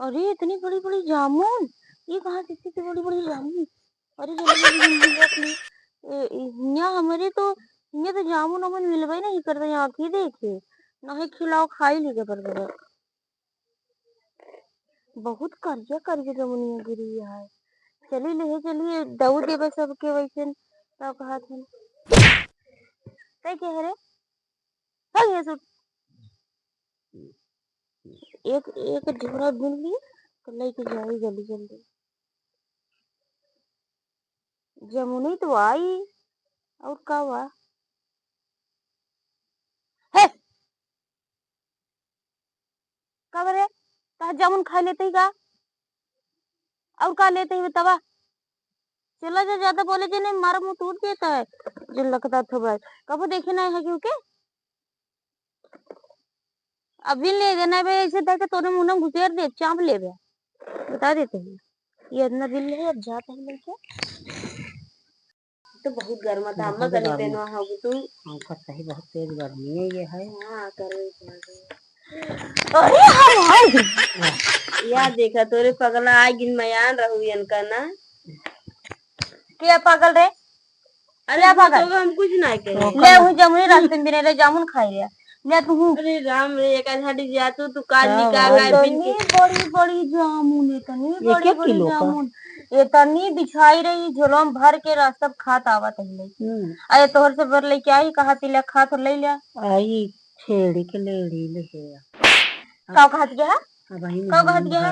अरे इतनी बड़ी बड़ी जामुन, ये कहाँ से इतनी बड़ी बड़ी जामुन। अरे जल्दी जल्दी जल्दी रख ली। यहाँ हमारे तो यहाँ तो जामुन वामुन मिलबे नहीं करते, यहाँ की देखे नहीं खिलाओ खाई ली पर बहुत करिया करिया जमुनिया गिरी है। चली ले चलिए दऊ देवे सबके वैसे तब कहा था तय कह रहे ये सब एक एक झोरा बुन लिए तो लेके जाए जल्दी जल्दी। जमुनी तो आई और का हुआ है कब रे कहा जामुन खा लेते ही का और का लेते ही बतावा। चला जा ज्यादा बोले जे नहीं मारा मुंह टूट देता है जो लगता था बस कब देखे नहीं है क्योंकि अभी ले देना भाई ऐसे था कि तोने मुंह में घुसेर दे चाप ले बता देते हैं ये इतना बिल है अब जाता है लेके तो बहुत गर्म था अम्मा गली पहनवा होगी तू हमका सही बहुत तेज गर्मी है ये है। हां करे अरे हाय या देखा तोरे पगला आ गिन मयान रहू इनका ना क्या पागल रे। अरे पागल तो हम कुछ नहीं कहे ले हूं जमुनी रास्ते में रे जामुन खाई लिया ले तू। अरे राम रे एक हटी जा तू काल निकाल है बिन के बड़ी बड़ी जामुन इतनी बड़ी बड़ी जामुन इतनी बिछाई रही झोलम भर के रास्ता खात आवत है। अरे तोहर से बर ले क्या ही कहा तिला खा तो ले लिया आई छेड़ी के लेड़ी ले का कहत गया का कहत गया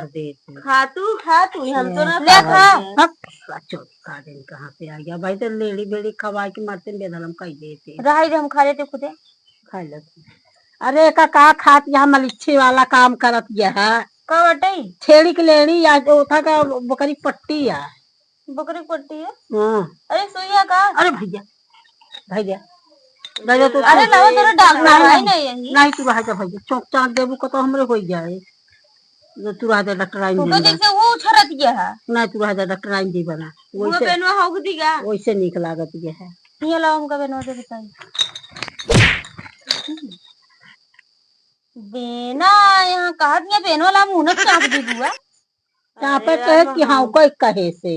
खा तू हम तो ना ले खा चौथा दिन कहां से आ गया भाई तो लेड़ी बेड़ी खवा के मारते बेदलम कह देते रही हम खा लेते खुदे खा लेते। अरे का खात यहाँ मलिच्छी वाला काम करत यह का बटे छेड़ी के लेड़ी या चौथा का बकरी पट्टी है बकरी पट्टी है। हां अरे सुइया का अरे भैया भैया भैया तो अरे लाओ तेरा डॉक्टर है नहीं तू रह जा भैया चौक चाक देबू को तो हमरे हो जाए जो तू रह जा डॉक्टर आई तो जैसे वो छरत गया है नहीं तू रह जा डॉक्टर आई दी बना वैसे बेनवा होग दीगा वैसे निक लागत ये है ये लाओ हमका बेनवा दे बताई बेना यहाँ कहा दिया बेनवा ला मुंह न चाप दी बुआ चापे कहे कि हां कोई कहे से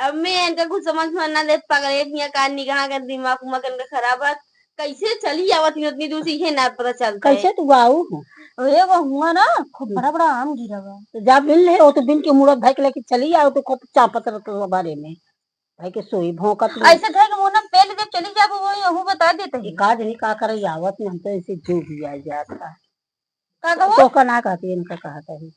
अब मैं इनका कुछ समझ में ना ले पागल ये का निगाह का दिमाग मगन का खराब है कैसे चली आवत इतनी दूर से ये ना पता चलता कैसे तू आऊ अरे वो हुआ ना खूब बड़ा बड़ा आम गिरा हुआ तो जा बिल ले वो तो बिन के मुड़ा भाई के लेके चली आओ तो खूब चापत रहता बारे में भाई के सोई भौंकत ऐसे था कि मुंह ना पहले जब चली जाबो वो यहू बता देते हैं का नहीं का करे आवत नहीं हम तो ऐसे जो भी आ जाता का कहो तो का ना कहती इनका कहता है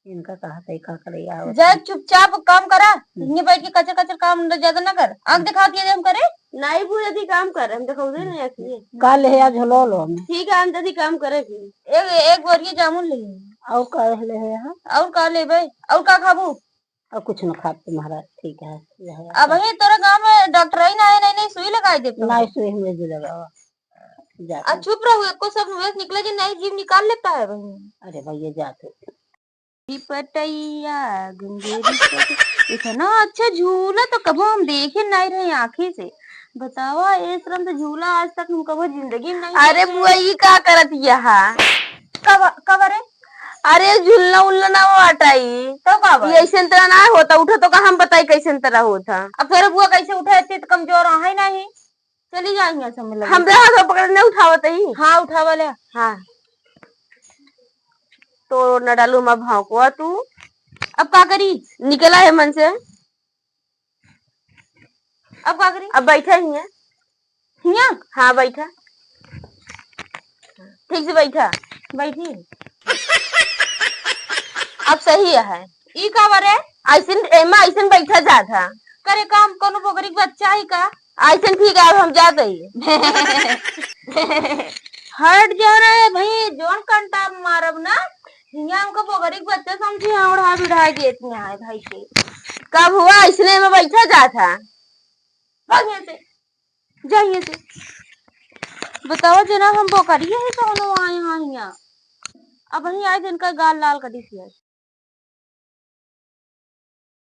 इनका कहता है का करे आवत जा चुपचाप काम करा ये बैठ के कचर कचर काम ज्यादा ना कर आंख दिखाती है हम करे नहीं बुआ दी काम कर हम देखो दे नहीं आखिए काल है आज लो लो ठीक है हम जल्दी काम करे एक एक बोरी जामुन ले और का ले है हां और का लेबे और का खाबू और कुछ न खा तुम्हारा ठीक है अब ये तोरा गांव में डॉक्टर ही ना है नहीं सुई लगाई दे नहीं सुई हमें जो लगावा जा चुप रहो को सब वेस निकले जे नहीं जीव निकाल लेता है भाई अरे भैया जाते पटैया गंगेरी इतना अच्छा झूला तो कबो हम देखे नहीं रहे आंखें से बतावा इस तरह से झूला आज तक हम कबो जिंदगी में नहीं। अरे बुआ ये का करत यहा कब अरे अरे झूलना उलना ना हटाई तो का ऐसे तरह ना होता उठा तो का हम बताई कैसे तरह होता अब फिर बुआ कैसे उठा इतनी तो कमजोर है नहीं चली जाएंगे समझ हम हाथ पकड़ने उठावत ही हां उठावा ले हां तो न डालू मैं भावको तू अब का करी निकला है मन से अब का करी अब बैठा ही है हिया हां बैठा ठीक से बैठा बैठी अब सही है ई का बारे ऐसन एमा ऐसन बैठा जा था करे काम कोनो बकरी के बच्चा ही का ऐसन ठीक है अब हम जाते ही हट जा रे भाई जोन कंटा मारब ना हिया हमको बकरी के बच्चा समझी उड़ा बिढ़ा देती है भाई के कब हुआ इसने में बैठा जा था भागे से जाइए से बताओ जना हम बकरी है कौन आए हां हिया अब वही आए दिन का गाल लाल कदी थी।